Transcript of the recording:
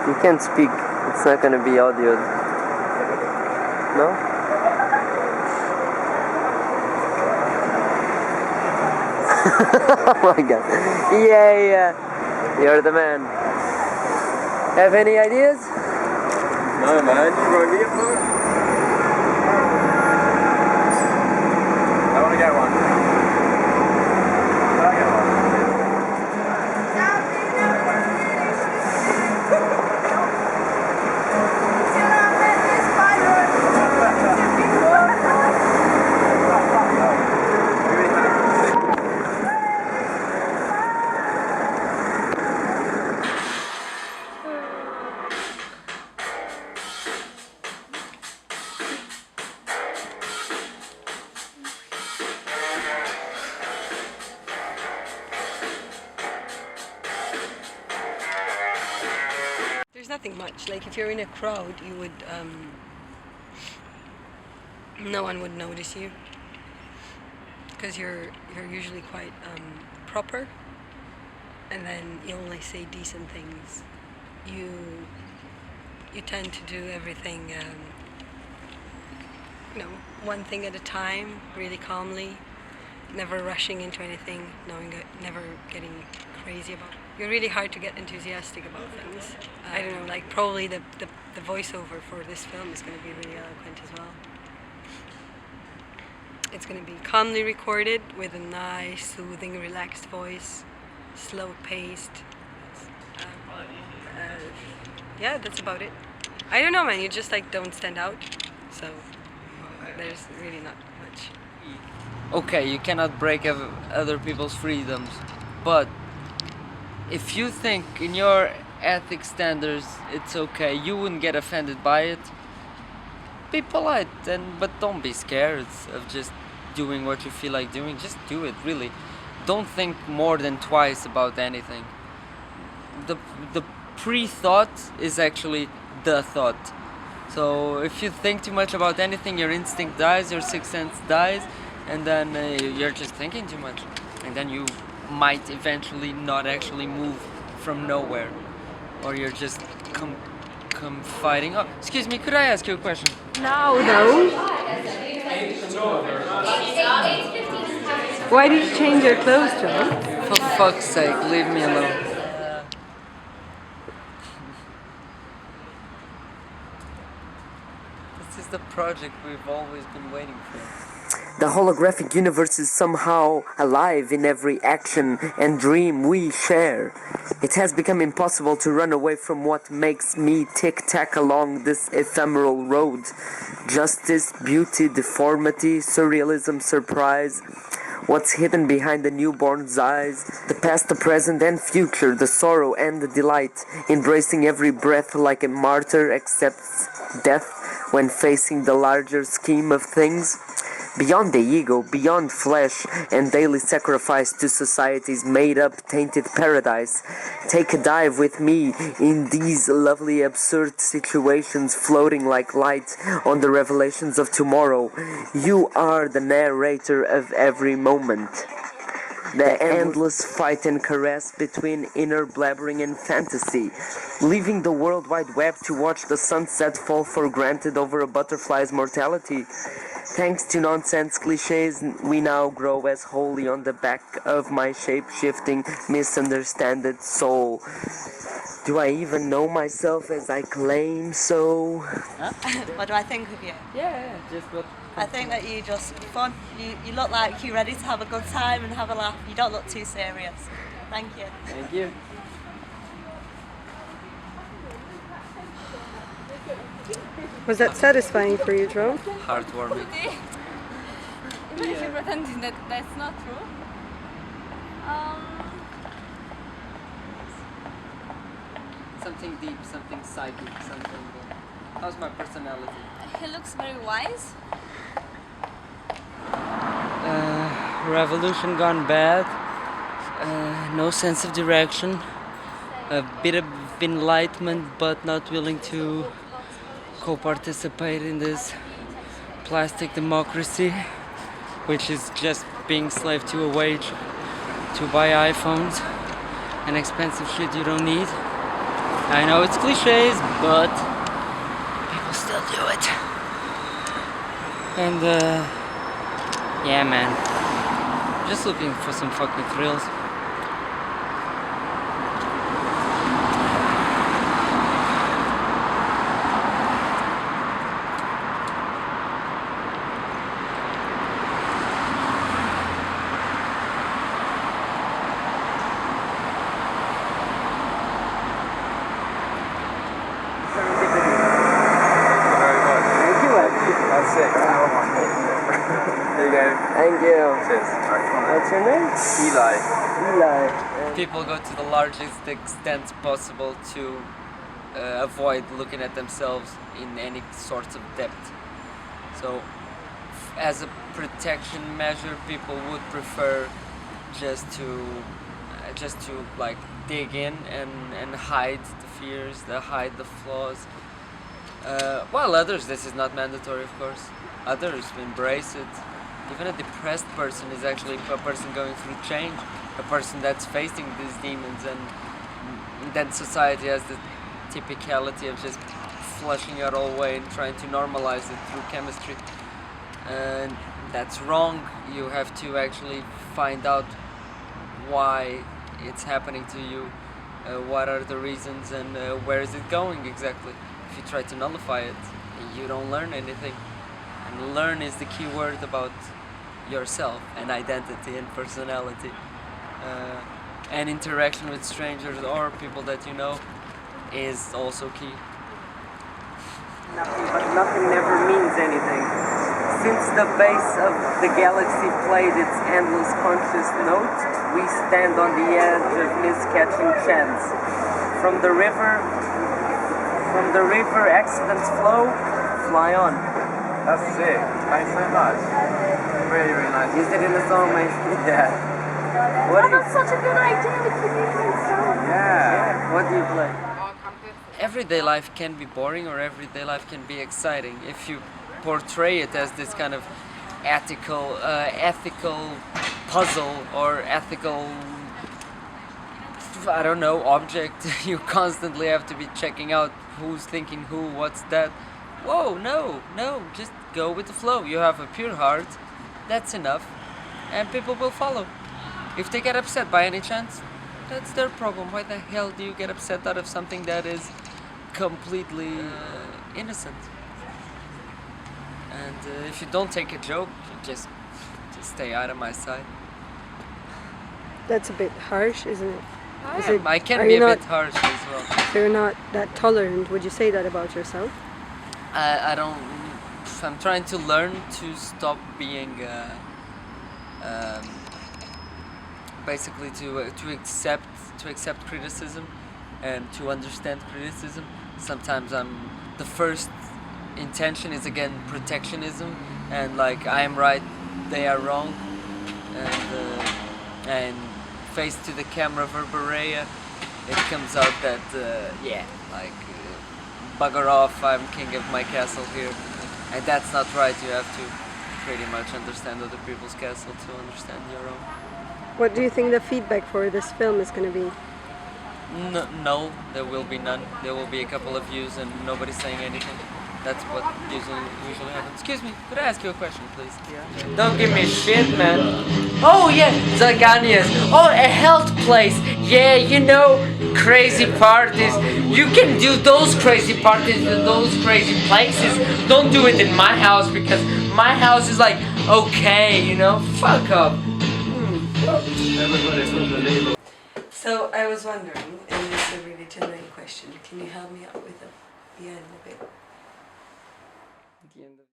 You can't speak. It's not gonna be audio. No? Oh my god. Yeah. You're the man. Have any ideas? No, man. You want to get one? I want to get one. Can I get one? There's nothing much. Like if you're in a crowd, you would no one would notice you because you're usually quite proper, and then you only say decent things. You tend to do everything one thing at a time, really calmly, never rushing into anything, never getting crazy about it. You're really hard to get enthusiastic about things. I don't know, like probably the voiceover for this film is going to be really eloquent as well. It's going to be calmly recorded with a nice, soothing, relaxed voice, slow-paced. Yeah, that's about it. I don't know, man. You just like don't stand out, so there's really not much. Okay, you cannot break other people's freedoms, but if you think in your ethic standards it's okay, you wouldn't get offended by it, be polite, but don't be scared of just doing what you feel like doing. Just do it, really. Don't think more than twice about anything. The pre-thought is actually the thought. So if you think too much about anything, your instinct dies, your sixth sense dies, and then you're just thinking too much, and then you might eventually not actually move from nowhere, or you're just come fighting. Oh, excuse me, could I ask you a question? No. Why did you change your clothes, John? For fuck's sake, leave me alone. This is the project we've always been waiting for. The holographic universe is somehow alive in every action and dream we share. It has become impossible to run away from what makes me tic-tac along this ephemeral road. Justice, beauty, deformity, surrealism, surprise. What's hidden behind the newborn's eyes, the past, the present and future, the sorrow and the delight, embracing every breath like a martyr accepts death when facing the larger scheme of things. Beyond the ego, beyond flesh and daily sacrifice to society's made-up, tainted paradise. Take a dive with me in these lovely, absurd situations, floating like light on the revelations of tomorrow. You are the narrator of every moment. The endless fight and caress between inner blabbering and fantasy, leaving the World Wide Web to watch the sunset fall for granted over a butterfly's mortality. Thanks to nonsense cliches, we now grow as wholly on the back of my shape-shifting, misunderstood soul. Do I even know myself as I claim so? Huh? What do I think of you? Yeah, just what... I think that you just fun. You look like you're ready to have a good time and have a laugh. You don't look too serious. Thank you. Thank you. Was that satisfying for you, Joe? Heartwarming. Even if you're pretending that that's not true. Something deep, something psychic, something... How's my personality? He looks very wise. Revolution gone bad. No sense of direction. A bit of enlightenment, but not willing to co-participate in this plastic democracy, which is just being slave to a wage to buy iPhones and expensive shit you don't need. I know it's cliches, but people still do it. And yeah, man, just looking for some fucking thrills. Thank you. Cheers. What's your name? Eli. Eli. People go to the largest extent possible to avoid looking at themselves in any sort of depth. So, as a protection measure, people would prefer just to like dig in and hide the fears, hide the flaws. While others, this is not mandatory, of course. Others embrace it. Even a depressed person is actually a person going through change, a person that's facing these demons, and then society has the typicality of just flushing it all away and trying to normalize it through chemistry. And that's wrong. You have to actually find out why it's happening to you, what are the reasons, and where is it going exactly. If you try to nullify it, you don't learn anything. And learn is the key word about yourself and identity and personality. And interaction with strangers or people that you know is also key. Nothing, but nothing never means anything. Since the base of the galaxy played its endless conscious note, we stand on the edge of miscatching chance. From the river accidents flow, fly on. That's sick. Thanks so much. Really, really nice. Use it in the song, mate. Yeah. What do you, That's such a good idea. We could use it in song. Yeah. what do you play? Everyday life can be boring or everyday life can be exciting if you portray it as this kind of ethical puzzle or ethical, I don't know, object. You constantly have to be checking out who's thinking who, what's that. Whoa, no, just go with the flow. You have a pure heart, that's enough, and people will follow. If they get upset by any chance, that's their problem. Why the hell do you get upset out of something that is completely innocent? And if you don't take a joke, just stay out of my sight. That's a bit harsh, isn't it? I can be a bit harsh as well. So you're not that tolerant. Would you say that about yourself? I don't. I'm trying to learn to stop being. Basically, to accept criticism, and to understand criticism. Sometimes the first intention is again protectionism, and like I am right, they are wrong, and face to the camera verbaria, it comes out that bugger off, I'm king of my castle here, and that's not right. You have to pretty much understand other people's castle to understand your own. What do you think the feedback for this film is going to be? No, there will be none. There will be a couple of views and nobody saying anything. That's what usually happens. Excuse me, could I ask you a question, please? Yeah. Don't give me shit, man. Oh yeah, Zaganias. Oh, a health place. Yeah, you know, crazy parties. You can do those crazy parties in those crazy places. Don't do it in my house because my house is like, okay, you know, fuck up. So I was wondering, and this is a really genuine question, can you help me out with the end of it? The end of